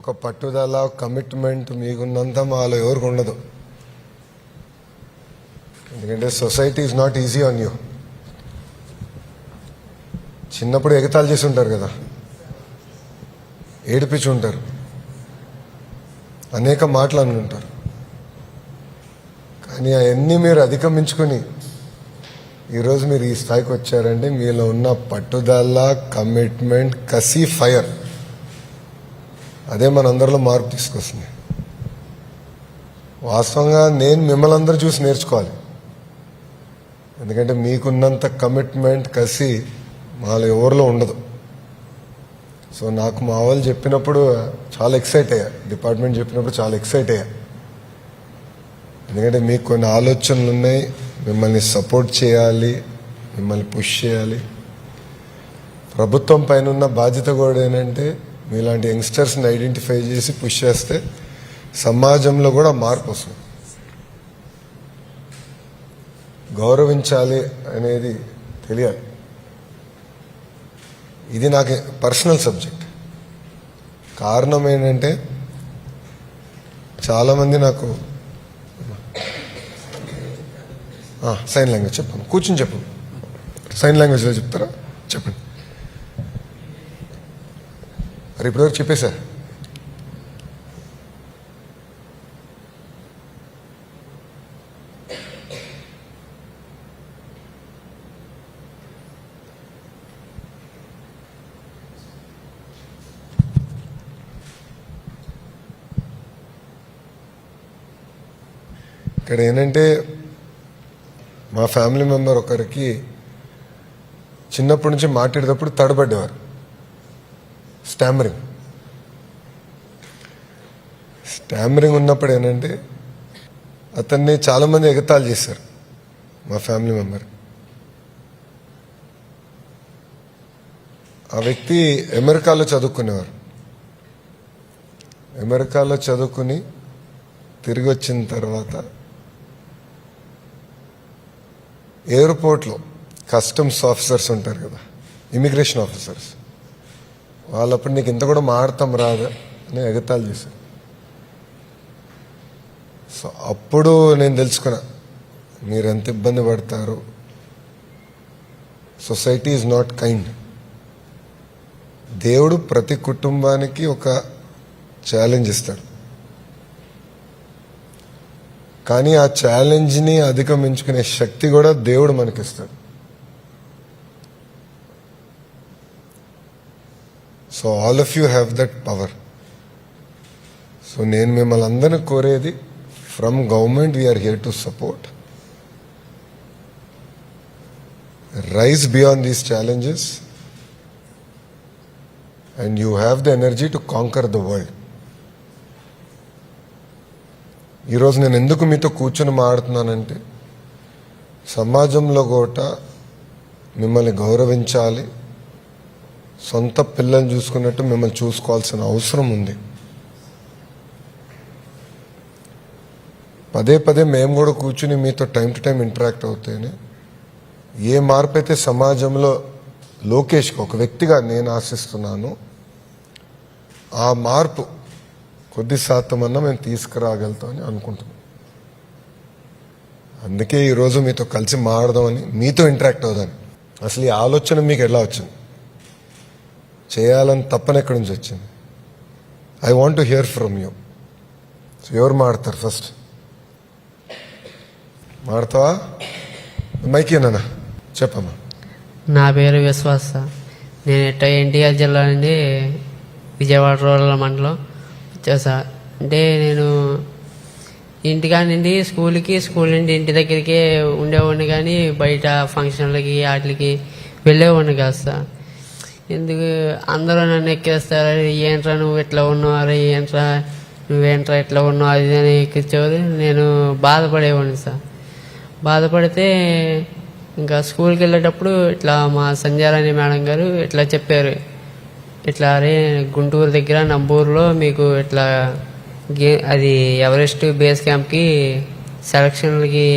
ఒక పట్టుదల కమిట్మెంట్ మీకున్నంత మాలో ఎవరికి ఉండదు. ఎందుకంటే society is not easy on you. చిన్నప్పుడు ఎగతాళి చేసి ఉంటారు కదా, ఏడిపించి ఉంటారు, అనేక మాటలు అని ఉంటారు. కానీ అవన్నీ మీరు అధిగమించుకొని ఈరోజు మీరు ఈ స్థాయికి వచ్చారంటే మీలో ఉన్న పట్టుదల, కమిట్మెంట్, కసి, ఫైర్, అదే మనందరిలో మార్పు తీసుకొస్తుంది. వాస్తవంగా నేను మిమ్మల్ని అందరూ చూసి నేర్చుకోవాలి. ఎందుకంటే మీకున్నంత కమిట్మెంట్, కసి మాలో ఎవరిలో ఉండదు. సో నాకు మా వాళ్ళు చెప్పినప్పుడు చాలా ఎక్సైట్ అయ్యా, డిపార్ట్మెంట్ చెప్పినప్పుడు చాలా ఎక్సైట్ అయ్యా. ఎందుకంటే మీకు కొన్ని ఆలోచనలు ఉన్నాయి, మిమ్మల్ని సపోర్ట్ చేయాలి, మిమ్మల్ని పుష్ చేయాలి. ప్రభుత్వం పైన ఉన్న బాధ్యత కూడా ఏంటంటే మీలాంటి యంగ్స్టర్స్ని ఐడెంటిఫై చేసి పుష్ చేస్తే సమాజంలో కూడా మార్పు వస్తుంది. గౌరవించాలి అనేది తెలియాలి. ఇది నాకు పర్సనల్ సబ్జెక్ట్. కారణం ఏంటంటే చాలామంది నాకు సైన్ లాంగ్వేజ్ చెప్పాను, కూర్చుని చెప్పండి. సైన్ లాంగ్వేజ్లో చెప్తారా? చెప్పండి. మరి ఇప్పటివరకు చెప్పేశారు. ఇక్కడ ఏంటంటే మా ఫ్యామిలీ మెంబర్ ఒకరికి చిన్నప్పటి నుంచి మాట్లాడేటప్పుడు తడబడ్డేవారు, స్టామరింగ్ ఉన్నప్పుడు ఏంటంటే అతన్ని చాలామంది ఎగతాళి చేశారు. మా ఫ్యామిలీ మెంబర్, ఆ వ్యక్తి అమెరికాలో చదువుకునేవారు. అమెరికాలో చదువుకుని తిరిగి వచ్చిన తర్వాత ఎయిర్పోర్ట్లో కస్టమ్స్ ఆఫీసర్స్ ఉంటారు కదా, ఇమిగ్రేషన్ ఆఫీసర్స్, వాళ్ళప్పుడు నీకు ఇంత కూడా మాడతాం రాదా అని ఎగతాళి చేశారు. సో అప్పుడు నేను తెలుసుకున్నా మీరు ఎంత ఇబ్బంది పడతారు. Society is not kind. దేవుడు ప్రతి కుటుంబానికి ఒక ఛాలెంజ్ ఇస్తాడు, కానీ ఆ ఛాలెంజ్ని అధిగమించుకునే శక్తి కూడా దేవుడు మనకిస్తాడు. So all of you have that power. So నేను మిమ్మల్ని అందరినీ కోరేది, from government we are here to support. Rise beyond these challenges and you have the energy to conquer the world. ఈరోజు నేను ఎందుకు మీతో కూర్చొని మాట్లాడుతున్నానంటే సమాజంలో కూడా మిమ్మల్ని గౌరవించాలి, సొంత పిల్లల్ని చూసుకున్నట్టు మిమ్మల్ని చూసుకోవాల్సిన అవసరం ఉంది. పదే పదే మేము కూడా కూర్చుని మీతో టైం టు టైం ఇంటరాక్ట్ అవుతేనే ఏ మార్పు అయితే సమాజంలో లోకేష్కి ఒక వ్యక్తిగా నేను ఆశిస్తున్నాను, ఆ మార్పు కొద్ది శాతం అన్నా మేము తీసుకురాగలుగుతామని అనుకుంటున్నాం. అందుకే ఈరోజు మీతో కలిసి మాట్లాడదామని, మీతో ఇంటరాక్ట్ అవుదామని. అసలు ఈ ఆలోచన మీకు ఎలా వచ్చింది? చేయాలని తప్పని ఎక్కడి నుంచి వచ్చింది? I want to hear from you. So ఎవరు మాడతారు ఫస్ట్? మాడతావా? మైకి నాన్న చెప్పమ్మా. నా పేరు విశ్వాస. నేను ఎన్టీఆర్ జిల్లా నుండి విజయవాడ రూరల్ మండలం వచ్చేసా. అంటే నేను ఇంటికాడ నుండి స్కూల్ నుండి ఇంటి దగ్గరికి ఉండేవాడిని, కానీ బయట ఫంక్షన్లకి వాటికి వెళ్ళేవాడిని కాస్త. ఎందుకు అందరూ నన్ను ఎక్కేస్తారు, ఏంట్రా నువ్వు ఇట్లా ఉన్నావు, అరే ఏంట్రా నువ్వేంట్రా ఇట్లా ఉన్నావు, అది అని ఎక్కించేవారు. నేను బాధపడేవాడిని సార్. బాధపడితే ఇంకా స్కూల్కి వెళ్ళేటప్పుడు ఇట్లా మా సంధ్యారాణి మేడం గారు ఇట్లా చెప్పారు, ఇట్లా అరే గుంటూరు దగ్గర నంబూరులో మీకు ఇట్లా అది ఎవరెస్ట్ బేస్ క్యాంప్కి సెలక్షన్లకి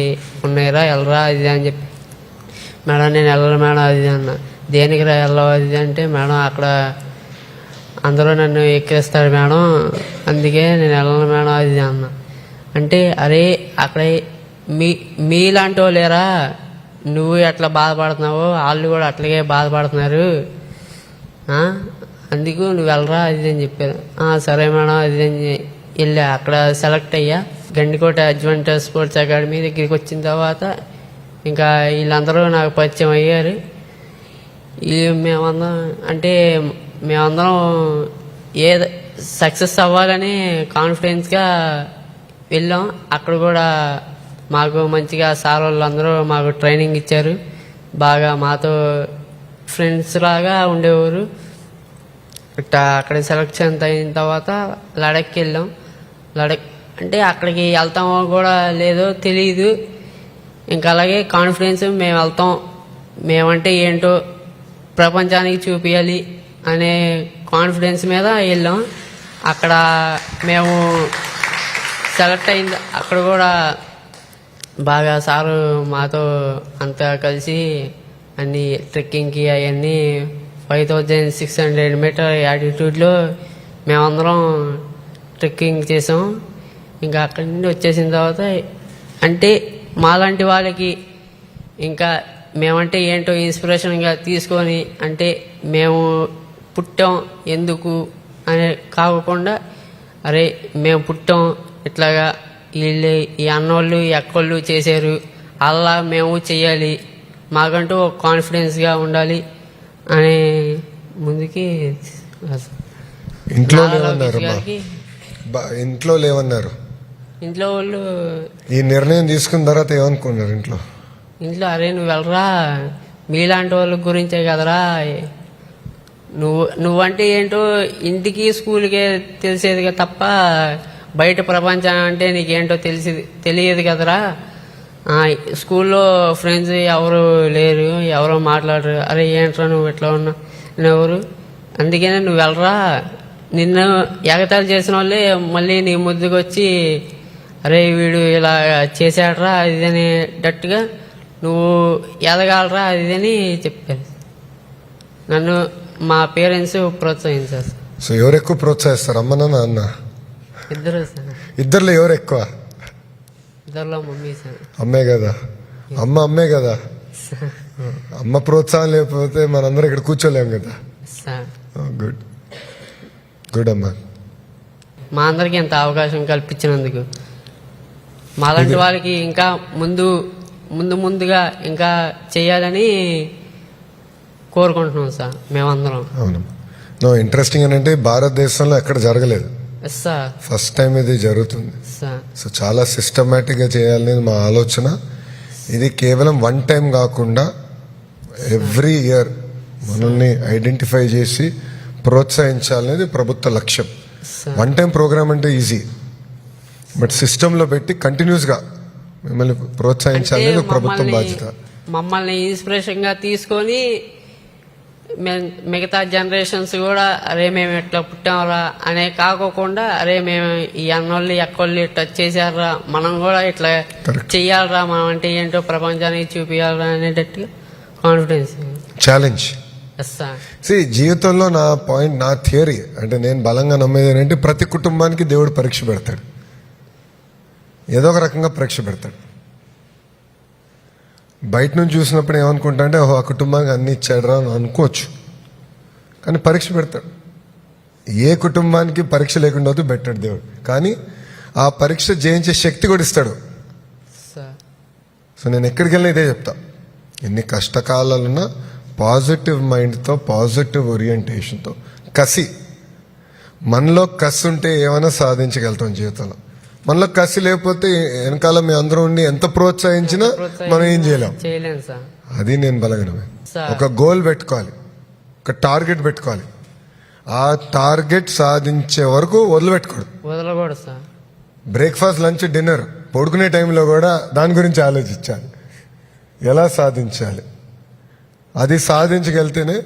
ఉన్నాయిరా, వెళ్ళరా అది అని చెప్పి. మేడం నేను వెళ్ళరా మేడం అది అన్న. దేనికి రా వెళ్ళవు అది అంటే, మేడం అక్కడ అందరూ నన్ను ఎక్కిస్తారు మేడం, అందుకే నేను వెళ్ళను మేడం అది ఇది అన్నా. అంటే అరే అక్కడ మీలాంటి వాళ్ళేరా, నువ్వు ఎట్లా బాధపడుతున్నావో వాళ్ళు కూడా అట్లాగే బాధపడుతున్నారు, అందుకు నువ్వు వెళ్ళరా అది ఇది అని చెప్పారు. సరే మేడం అది ఇది అని వెళ్ళా. అక్కడ సెలెక్ట్ అయ్యా. గండికోట అడ్వాంట్ స్పోర్ట్స్ అకాడమీ దగ్గరికి వచ్చిన తర్వాత ఇంకా వీళ్ళందరూ నాకు పరిచయం అయ్యారు. మేమందరం ఏ సక్సెస్ అవ్వాలని కాన్ఫిడెన్స్గా వెళ్ళాం. అక్కడ కూడా మాకు మంచిగా సార్ వాళ్ళందరూ మాకు ట్రైనింగ్ ఇచ్చారు. బాగా మాతో ఫ్రెండ్స్ లాగా ఉండేవారు. అక్కడ సెలెక్షన్ అయిన తర్వాత లడఖ్కి వెళ్ళాం. లడఖ్ అంటే అక్కడికి వెళ్తామో కూడా లేదో తెలియదు. ఇంకా అలాగే కాన్ఫిడెన్స్ మేము వెళ్తాం, మేమంటే ఏంటో ప్రపంచానికి చూపించాలి అనే కాన్ఫిడెన్స్ మీద వెళ్ళాం. అక్కడ మేము సెలెక్ట్ అయింది. అక్కడ కూడా బాగా సారు మాతో అంతా కలిసి అన్ని ట్రెక్కింగ్కి అవన్నీ 5600 మీటర్ యాటిట్యూడ్లో మేమందరం ట్రెక్కింగ్ చేసాం. ఇంకా అక్కడి నుండి వచ్చేసిన తర్వాత అంటే మాలాంటి వాళ్ళకి ఇంకా మేమంటే ఏంటో ఇన్స్పిరేషన్గా తీసుకొని, అంటే మేము పుట్టాం ఎందుకు అనే కాకుండా అరే మేము పుట్టాం ఇట్లాగా వీళ్ళు ఈ అన్నోళ్ళు ఈ అక్కోళ్ళు చేశారు, అలా మేము చెయ్యాలి, మాకంటూ ఒక కాన్ఫిడెన్స్గా ఉండాలి అనే ముందుకి. ఇంట్లో లేవన్నారు ఇంట్లో వాళ్ళు ఈ నిర్ణయం తీసుకున్న తర్వాత ఏమనుకున్నారు ఇంట్లో? అరే నువ్వు వెళ్ళరా, మీలాంటి వాళ్ళ గురించే కదరా, నువ్వంటే ఏంటో ఇంటికి స్కూల్కే తెలిసేదిగా తప్ప బయట ప్రపంచం అంటే నీకేంటో తెలియదు కదరా. స్కూల్లో ఫ్రెండ్స్ ఎవరు లేరు, ఎవరో మాట్లాడరు. అరే ఏంట్రా నువ్వు ఇట్లా ఉన్నావు ఎవరు, అందుకనే నువ్వు వెళ్ళరా, నిన్ను ఎగతాళి చేసిన వాళ్ళే మళ్ళీ నీ ముద్దుకు వచ్చి అరే వీడు ఇలా చేశాడరా అది అనేటట్టుగా నువ్వు ఎదగాలరా అది అని చెప్పారు. నన్ను మా పేరెంట్స్ ప్రోత్సహించారు. సో ఎవరు ఎక్కువ ప్రోత్సహిస్తారు, అమ్మనా నాన్న? ఇద్దరు సార్. ఇద్దరులో ఎవరు ఎక్కువ? ఇద్దరులో మమ్మీ సార్. అమ్మే కదా, అమ్మే కదా. అమ్మ ప్రోత్సాహం లేకపోతే మనందరం ఇక్కడ కూర్చోలేం కదా సార్. గుడ్ గుడ్ అమ్మా. మా అందరికి ఎంత అవకాశం కల్పించినందుకు, మాలాంటి వాళ్ళకి ఇంకా ముందుగా ఇంకా చేయాలని కోరుకుంటున్నాం సార్ మేమందరం. అవును, ఇంట్రెస్టింగ్ అని అంటే భారతదేశంలో ఎక్కడ జరగలేదు, ఫస్ట్ టైం ఇది జరుగుతుంది. సో చాలా సిస్టమేటిక్ గా చేయాలనేది మా ఆలోచన. ఇది కేవలం వన్ టైం కాకుండా ఎవ్రీ ఇయర్ మనల్ని ఐడెంటిఫై చేసి ప్రోత్సహించాలనేది ప్రభుత్వ లక్ష్యం. వన్ టైం ప్రోగ్రామ్ అంటే ఈజీ, బట్ సిస్టంలో పెట్టి కంటిన్యూస్ గా మిమ్మల్ని ప్రోత్సహించాలనేది ప్రభుత్వం బాధ్యత. మమ్మల్ని ఇన్స్పిరేషన్ గా తీసుకొని మిగతా జనరేషన్స్ కూడా అరే మేము ఎట్లా పుట్టామరా అనే కాకోకుండా అరే మేము ఈ అన్నోళ్ళు ఎక్కోళ్ళు టచ్ చేశారా, మనం కూడా ఇట్లా చెయ్యాలరా, మనం అంటే ఏంటో ప్రపంచానికి చూపించాలరా అనేటట్టుగా కాన్ఫిడెన్స్ ఛాలెంజ్. జీవితంలో నా పాయింట్, నా థియరీ అంటే నేను బలంగా నమ్మేది ఏంటంటే ప్రతి కుటుంబానికి దేవుడు పరీక్ష పెడతాడు, ఏదో ఒక రకంగా పరీక్ష పెడతాడు. బయట నుంచి చూసినప్పుడు ఏమనుకుంటా అంటే ఆ కుటుంబానికి అన్ని ఇచ్చాడరా అని అనుకోవచ్చు, కానీ పరీక్ష పెడతాడు. ఏ కుటుంబానికి పరీక్ష లేకుండా అవుతూ పెట్టాడు దేవుడు, కానీ ఆ పరీక్ష జయించే శక్తి కూడా ఇస్తాడు. సో నేను ఎక్కడికి వెళ్ళినా ఇదే చెప్తా, ఎన్ని కష్టకాలాలున్నా పాజిటివ్ మైండ్తో, పాజిటివ్ ఓరియంటేషన్తో, కసి, మనలో కసి ఉంటే ఏమైనా సాధించగలుగుతాం జీవితంలో. మనలో కసి లేకపోతే వెనకాల మీ అందరూ ఉండి ఎంత ప్రోత్సహించినా మనం ఏం చేయలేం. అది నేను బలగనమే. ఒక గోల్ పెట్టుకోవాలి, ఒక టార్గెట్ పెట్టుకోవాలి, ఆ టార్గెట్ సాధించే వరకు వదలకూడదు సార్. బ్రేక్ఫాస్ట్, లంచ్, డిన్నర్, పడుకునే టైంలో కూడా దాని గురించి ఆలోచించాలి, ఎలా సాధించాలి. అది సాధించగలితేనే,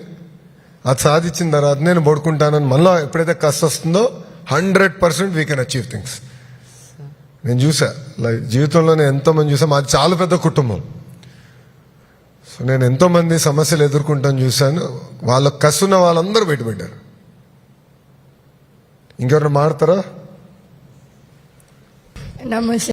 అది సాధించిన తర్వాత నేను పడుకుంటానని మనలో ఎప్పుడైతే కసి వస్తుందో 100% వీ కెన్ అచీవ్ థింగ్స్. నేను చూసా జీవితంలో, నేను ఎంతోమంది చూసా, మాది చాలా పెద్ద కుటుంబం. సో నేను ఎంతోమంది సమస్యలు ఎదుర్కొంటాను చూశాను, వాళ్ళ కసున్న వాళ్ళందరూ బయటపడ్డారు. ఇంకెవరైనా మాడతారా? నమస్తే